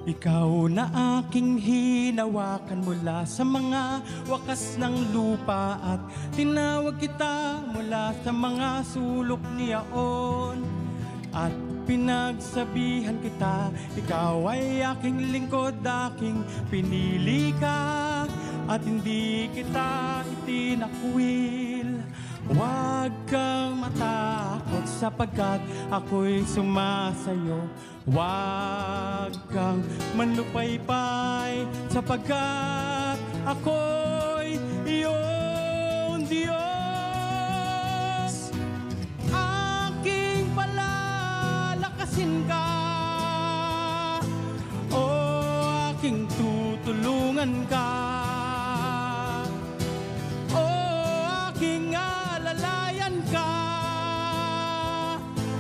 Ikaw na aking hinawakan mula sa mga wakas ng lupa, at tinawag kita mula sa mga sulok ni Yaon. At pinagsabihan kita, ikaw ay aking lingkod, aking pinili ka, at hindi kita itinakwil. Huwag kang matakot sapagkat ako'y sumasayo. Huwag kang manlupaypay sapagkat ako'y iyong Diyos. Aking palalakasin ka, o aking tutulungan ka, o aking alalayan ka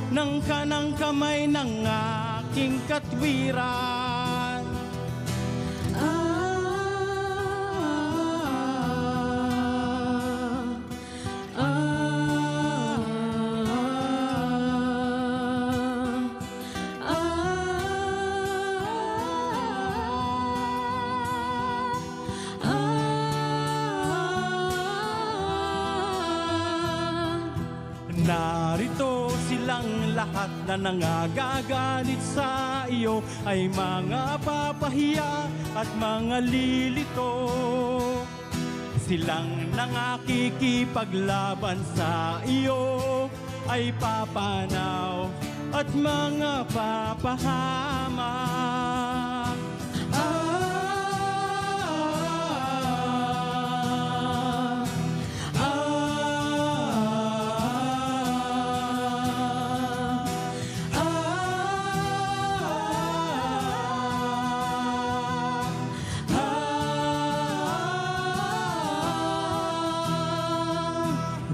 ng kanang kamay ng aking katwiran. Narito silang lahat na nangagagalit sa iyo, ay mga papahiya at mga lilito. Silang nangakikipaglaban sa iyo, ay papanaw at mga papahamak.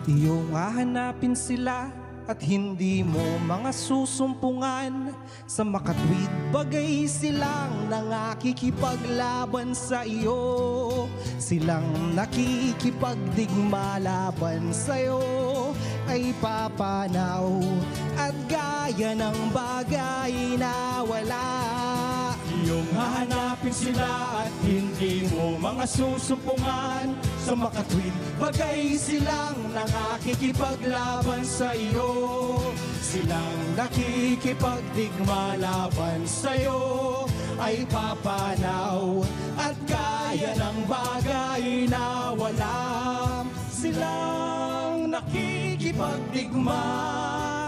Iyong hahanapin sila at hindi mo mga susumpungan. Sa makatwid bagay silang nangakikipaglaban sa iyo. Silang nakikipagdigma laban sa iyo, ay papanaw at gaya ng bagay na wala. Iyong hahanapin sila at hindi mo mga susumpungan. Sa makatwid bagay silang nakikipaglaban sa iyo. Silang nakikipagdigma laban sa iyo, ay papanaw at kaya ng bagay na wala. Silang nakikipagdigma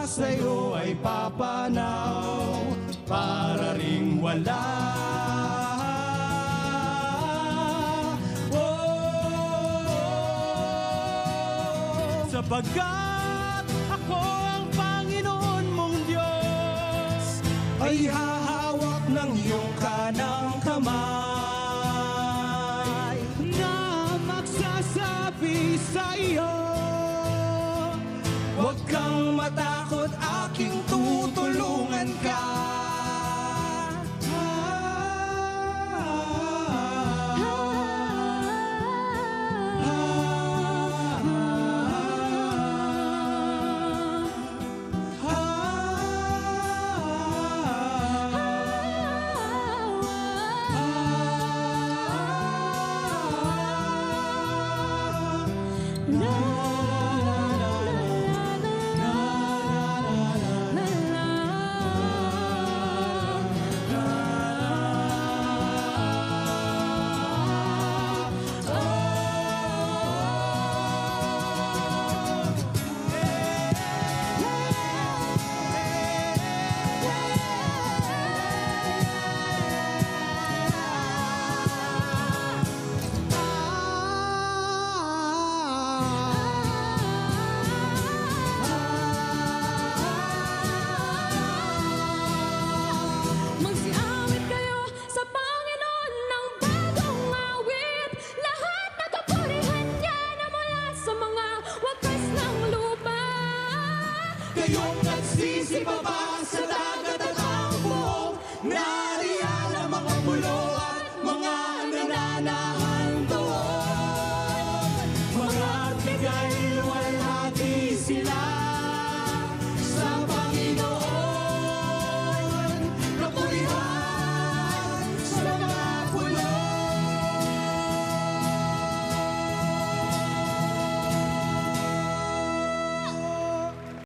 sa iyo, ay papanaw para ring wala. Sapagkat ako ang Panginoon mong Diyos, ay hahawak ng iyong kanang kamay, na magsasabi sa iyo, huwag kang mata